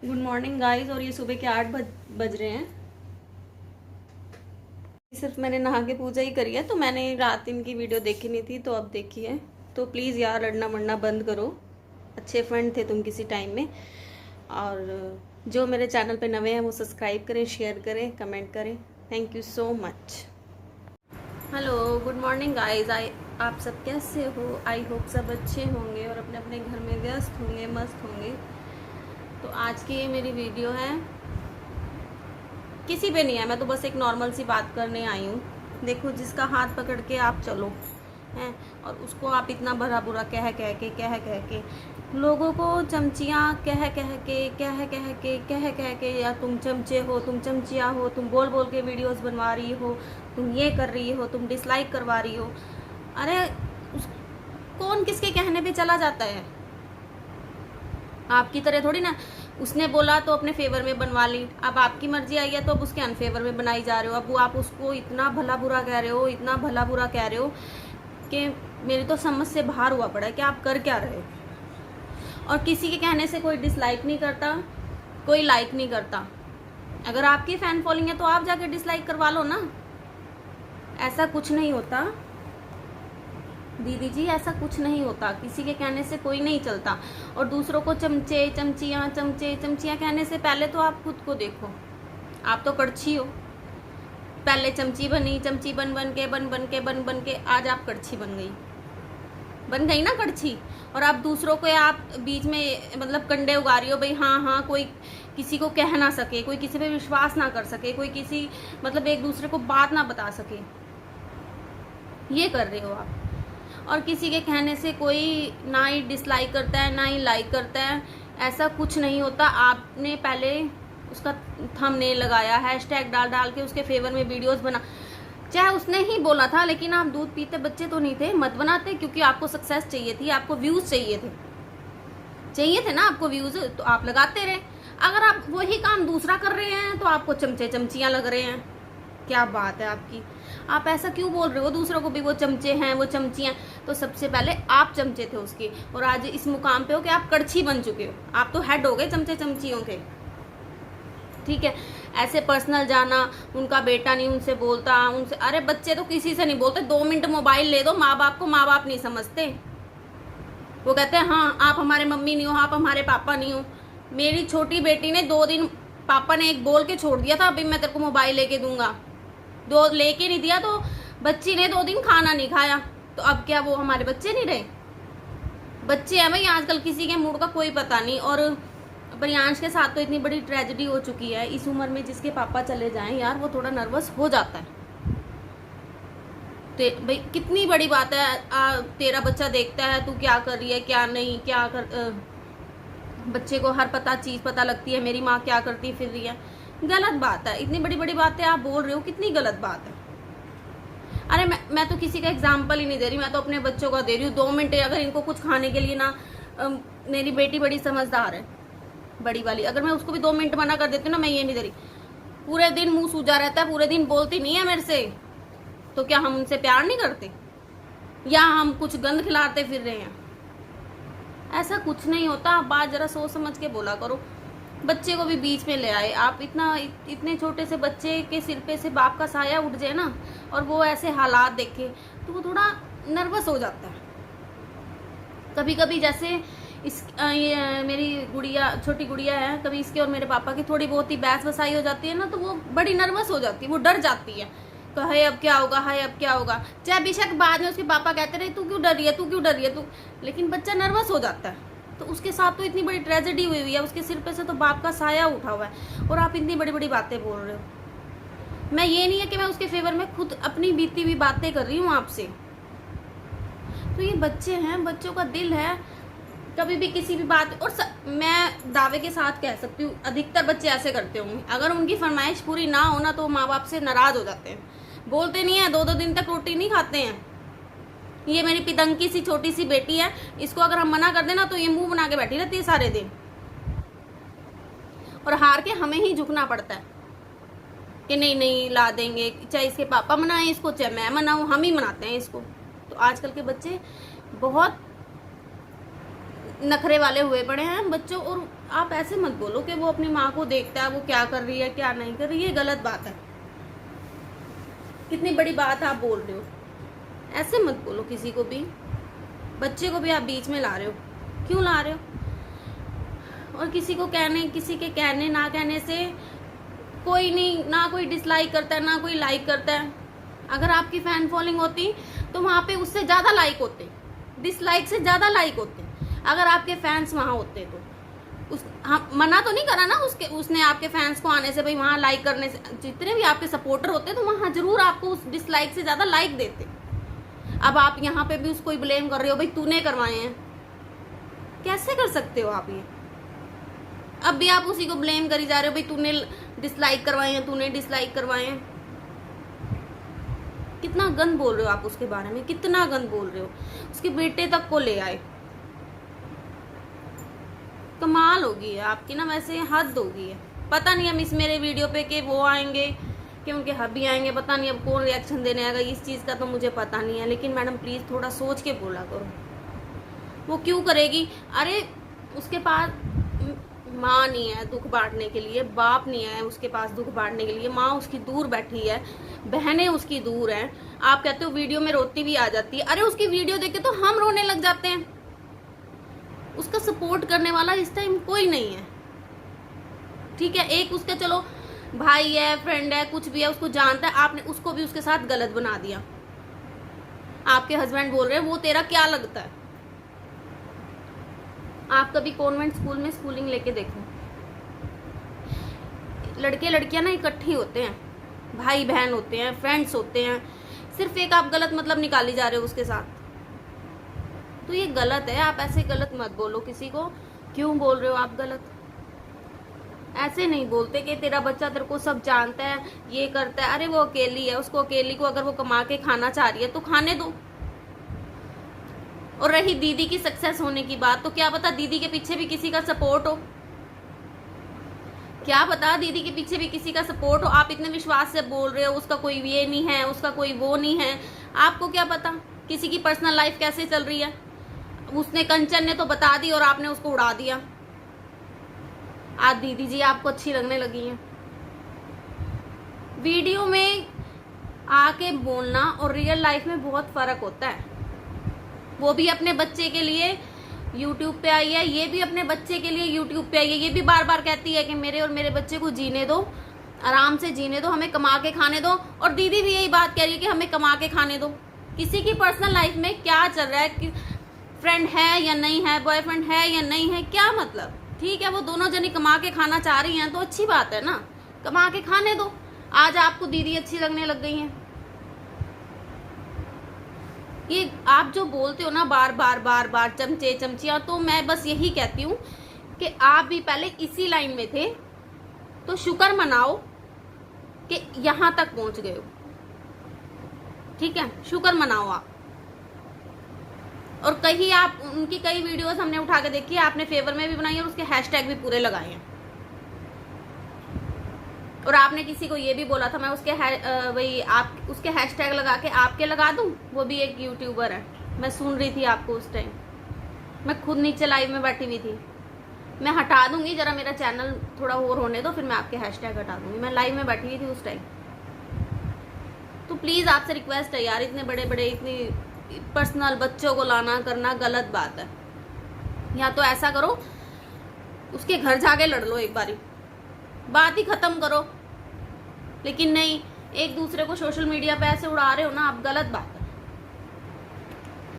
Good morning guys. और ये सुबह के 8 बज रहे हैं। सिर्फ मैंने नहा के पूजा ही करी है, तो मैंने रात इनकी वीडियो देखी नहीं थी, तो अब देखी है। तो प्लीज़ यार लड़ना मरना बंद करो। अच्छे फ्रेंड थे तुम किसी टाइम में। और जो मेरे चैनल पे नए हैं वो सब्सक्राइब करें, शेयर करें, कमेंट करें। Thank you so much. Hello, good morning guys. आप सब कैसे हो? आई होप सब अच्छे होंगे और अपने अपने घर में व्यस्त होंगे, मस्त होंगे। तो आज की ये मेरी वीडियो है, किसी पे नहीं है, मैं तो बस एक नॉर्मल सी बात करने आई हूँ। देखो, जिसका हाथ पकड़ के आप चलो हैं और उसको आप इतना भला बुरा कह के लोगों को चमचियाँ कह के या तुम चमचे हो, तुम चमचिया हो, तुम बोल बोल के वीडियोस बनवा रही हो, तुम ये कर रही हो, तुम डिसलाइक करवा रही हो। अरे कौन किसके कहने पे चला जाता है? आपकी तरह थोड़ी ना, उसने बोला तो अपने फेवर में बनवा ली। अब आपकी मर्जी आई है तो अब उसके अनफेवर में बनाई जा रहे हो। अब वो आप उसको इतना भला बुरा कह रहे हो, इतना भला बुरा कह रहे हो कि मेरी तो समझ से बाहर हुआ पड़ा है कि आप कर क्या रहे हो। और किसी के कहने से कोई डिसलाइक नहीं करता, कोई लाइक नहीं करता। अगर आपकी फैन फॉलोइंग है तो आप जाके डिसलाइक करवा लो ना। ऐसा कुछ नहीं होता दीदी जी, ऐसा कुछ नहीं होता। किसी के कहने से कोई नहीं चलता। और दूसरों को चमचे चमचियाँ कहने से पहले तो आप खुद को देखो। आप तो कड़छी हो। पहले चमची बनी, चमची बन बन के आज आप कड़छी बन गई ना कड़छी। और आप दूसरों को आप बीच में मतलब कंडे उगा रही हो भाई। हाँ, कोई किसी को कह ना सके, कोई किसी पे विश्वास ना कर सके, कोई किसी मतलब एक दूसरे को बात ना बता सके, ये कर रहे हो आप। और किसी के कहने से कोई ना ही डिसलाइक करता है ना ही लाइक करता है। ऐसा कुछ नहीं होता। आपने पहले उसका थंबनेल लगाया, हैशटैग डाल के उसके फेवर में वीडियोस बना। चाहे उसने ही बोला था, लेकिन आप दूध पीते बच्चे तो नहीं थे, मत बनाते। क्योंकि आपको सक्सेस चाहिए थी, आपको व्यूज चाहिए थे ना आपको व्यूज, तो आप लगाते रहे। अगर आप वही काम दूसरा कर रहे हैं तो आपको चमचे चमचियाँ लग रहे हैं। क्या बात है आपकी? आप ऐसा क्यों बोल रहे हो दूसरों को भी वो चमचे हैं, वो चमचियाँ? तो सबसे पहले आप चमचे थे उसके, और आज इस मुकाम पे हो कि आप कड़छी बन चुके हो। आप तो हेड हो गए चमचे चमचियों के। ठीक है, ऐसे पर्सनल जाना, उनका बेटा नहीं उनसे बोलता, उनसे। अरे बच्चे तो किसी से नहीं बोलते। 2 मिनट मोबाइल ले दो माँ बाप को, माँ बाप नहीं समझते। वो कहते हैं हाँ आप हमारे मम्मी नहीं हो, आप हमारे पापा नहीं हो। मेरी छोटी बेटी ने 2 दिन, पापा ने एक बोल के छोड़ दिया था अभी मैं तेरे को मोबाइल लेके दूंगा, 2 लेके नहीं दिया तो बच्ची ने 2 दिन खाना नहीं खाया। तो अब क्या वो हमारे बच्चे नहीं रहे? बच्चे हैं भाई आजकल, किसी के मूड का कोई पता नहीं। और प्रियांश के साथ तो इतनी बड़ी ट्रेजेडी हो चुकी है। इस उम्र में जिसके पापा चले जाएं यार, वो थोड़ा नर्वस हो जाता है। भाई कितनी बड़ी बात है, तेरा बच्चा देखता है तू क्या कर रही है, क्या नहीं, क्या कर बच्चे को हर चीज पता लगती है, मेरी माँ क्या करती फिर रही है। गलत बात है। इतनी बड़ी बड़ी बातें आप बोल रहे हो, कितनी गलत बात है। अरे मैं तो किसी का एग्जाम्पल ही नहीं दे रही, मैं तो अपने बच्चों का दे रही हूँ। 2 मिनट अगर इनको कुछ खाने के लिए ना, मेरी बेटी बड़ी समझदार है, बड़ी वाली। अगर मैं उसको भी 2 मिनट मना कर देती हूँ ना, मैं ये नहीं दे रही, पूरे दिन मुंह सूजा रहता है, पूरे दिन बोलती नहीं है मेरे से। तो क्या हम उनसे प्यार नहीं करते, या हम कुछ गंद खिलाते फिर रहे हैं? ऐसा कुछ नहीं होता। बात जरा सोच समझ के बोला करो। बच्चे को भी बीच में ले आए आप। इतने छोटे से बच्चे के सिर पे से बाप का साया उठ जाए ना, और वो ऐसे हालात देखे तो वो थोड़ा नर्वस हो जाता है। कभी कभी जैसे ये मेरी गुड़िया, छोटी गुड़िया है, कभी इसके और मेरे पापा की थोड़ी बहुत ही बहस बसाई हो जाती है ना, तो वो बड़ी नर्वस हो जाती है, वो डर जाती है। तो है अब क्या होगा, है अब क्या होगा। चाहे बेशक बाद में उसके पापा कहते रहे तू क्यों डर रही है, तू क्यों डर रही है तू, लेकिन बच्चा नर्वस हो जाता है। तो उसके साथ तो इतनी बड़ी ट्रेजेडी हुई है, उसके सिर पे से तो बाप का साया उठा हुआ है, और आप इतनी बड़ी बड़ी बातें बोल रहे हो। मैं ये नहीं है कि मैं उसके फेवर में खुद अपनी बीती हुई बातें कर रही हूँ आपसे। तो ये बच्चे हैं, बच्चों का दिल है, कभी भी किसी भी बात। और मैं दावे के साथ कह सकती हूँ अधिकतर बच्चे ऐसे करते होंगे। अगर उनकी फरमाइश पूरी ना होना तो माँ बाप से नाराज हो जाते हैं, बोलते नहीं है, 2-2 दिन तक रोटी नहीं खाते हैं। ये मेरी पितंकी सी छोटी सी बेटी है, इसको अगर हम मना कर देना तो ये मुंह बना के बैठी रहती है सारे दिन, और हार के हमें ही झुकना पड़ता है कि नहीं ला देंगे। चाहे इसके पापा मनाएं इसको, चाहे मैं मनाऊं, हम ही मनाते हैं इसको। तो आजकल के बच्चे बहुत नखरे वाले हुए पड़े हैं बच्चों। और आप ऐसे मत बोलो कि वो अपनी माँ को देखता है, वो क्या कर रही है क्या नहीं कर रही है, ये गलत बात है। कितनी बड़ी बात आप बोल रहे हो, ऐसे मत बोलो किसी को भी। बच्चे को भी आप बीच में ला रहे हो, क्यों ला रहे हो? और किसी के कहने ना कहने से कोई नहीं, ना कोई डिसलाइक करता है ना कोई लाइक करता है। अगर आपकी फैन फॉलोइंग होती तो वहाँ पे उससे ज़्यादा लाइक होते, डिसलाइक से ज़्यादा लाइक होते। अगर आपके फैंस वहाँ होते तो मना तो नहीं करा ना उसने आपके फैंस को आने से, भाई वहाँ लाइक करने से। जितने भी आपके सपोर्टर होते तो वहाँ जरूर आपको उस डिसलाइक से ज़्यादा लाइक देते। अब आप यहाँ पे भी उसको ही ब्लेम कर रहे हो, भाई तूने करवाए हैं। कैसे कर सकते हो आप ये? अब भी आप उसी को ब्लेम करी जा रहे हो, भाई तूने डिसलाइक करवाए हैं, तूने डिसलाइक करवाए हैं। कितना गंद बोल रहे हो आप उसके बारे में, कितना गंद बोल रहे हो। उसके बेटे तक को ले आए, कमाल होगी है आपकी ना, वैसे हद होगी है। पता नहीं हम इस मेरे वीडियो पे कि वो आएंगे कि उनके हबी आएंगे, पता नहीं अब कौन रिएक्शन देने आएगा, इस चीज़ का तो मुझे पता नहीं है। लेकिन मैडम प्लीज़ थोड़ा सोच के बोला करो। वो क्यों करेगी? अरे उसके पास माँ नहीं है दुख बांटने के लिए, बाप नहीं है उसके पास दुख बांटने के लिए, माँ उसकी दूर बैठी है, बहनें उसकी दूर हैं। आप कहते हो वीडियो में रोती भी आ जाती है। अरे उसकी वीडियो देख के तो हम रोने लग जाते हैं। उसका सपोर्ट करने वाला इस टाइम कोई नहीं है, ठीक है। एक उसका चलो भाई है, फ्रेंड है, कुछ भी है, उसको जानता है, आपने उसको भी उसके साथ गलत बना दिया। आपके हस्बैंड बोल रहे हैं वो तेरा क्या लगता है? आप कभी कॉन्वेंट स्कूल में स्कूलिंग लेके देखो, लड़के लड़कियां ना इकट्ठी होते हैं, भाई बहन होते हैं, फ्रेंड्स होते हैं। सिर्फ एक आप गलत मतलब निकाली जा रहे हो उसके साथ, तो ये गलत है। आप ऐसे गलत मत बोलो किसी को। क्यों बोल रहे हो आप गलत? ऐसे नहीं बोलते कि तेरा बच्चा तेरे को सब जानता है, ये करता है। अरे वो अकेली है, उसको अकेली को अगर वो कमा के खाना चाह रही है तो खाने दो। और रही दीदी की सक्सेस होने की बात, तो क्या पता दीदी के पीछे भी किसी का सपोर्ट हो, क्या पता दीदी के पीछे भी किसी का सपोर्ट हो। आप इतने विश्वास से बोल रहे हो उसका कोई ये नहीं है, उसका कोई वो नहीं है। आपको क्या पता किसी की पर्सनल लाइफ कैसे चल रही है? उसने कंचन ने तो बता दी और आपने उसको उड़ा दिया। आज दीदी जी आपको अच्छी लगने लगी हैं। वीडियो में आके बोलना और रियल लाइफ में बहुत फर्क होता है। वो भी अपने बच्चे के लिए यूट्यूब पे आई है, ये भी अपने बच्चे के लिए यूट्यूब पे आई है। ये भी बार बार कहती है कि मेरे और मेरे बच्चे को जीने दो, आराम से जीने दो, हमें कमा के खाने दो। और दीदी भी यही बात कह रही है कि हमें कमा के खाने दो। किसी की पर्सनल लाइफ में क्या चल रहा है, फ्रेंड है या नहीं है, बॉयफ्रेंड है या नहीं है, क्या मतलब? ठीक है, वो दोनों जनी कमा के खाना चाह रही हैं तो अच्छी बात है ना, कमा के खाने दो। आज आपको दीदी अच्छी लगने लग गई हैं। ये आप जो बोलते हो ना बार बार बार बार चमचे चमचियाँ, तो मैं बस यही कहती हूँ कि आप भी पहले इसी लाइन में थे तो शुक्र मनाओ कि यहाँ तक पहुँच गए हो, ठीक है, शुक्र मनाओ आप। और कहीं आप उनकी कई वीडियोस हमने उठा के देखी है, आपने फेवर में भी बनाई है और उसके हैशटैग भी पूरे लगाए हैं। और आपने किसी को ये भी बोला था मैं उसके वही आप उसके हैशटैग लगा के आपके लगा दूं, वो भी एक यूट्यूबर है। मैं सुन रही थी आपको उस टाइम, मैं खुद नीचे लाइव में बैठी हुई थी। मैं हटा दूंगी, जरा मेरा चैनल थोड़ा और होने दो, फिर मैं आपके हैशटैग हटा दूंगी। मैं लाइव में बैठी हुई थी उस टाइम। तो प्लीज़ आपसे रिक्वेस्ट है यार, इतने बड़े बड़े इतनी पर्सनल बच्चों को लाना करना गलत बात है। या तो ऐसा करो उसके घर जाके लड़ लो, एक बारी बात ही खत्म करो। लेकिन नहीं, एक दूसरे को सोशल मीडिया पे ऐसे उड़ा रहे हो ना आप, गलत बात है।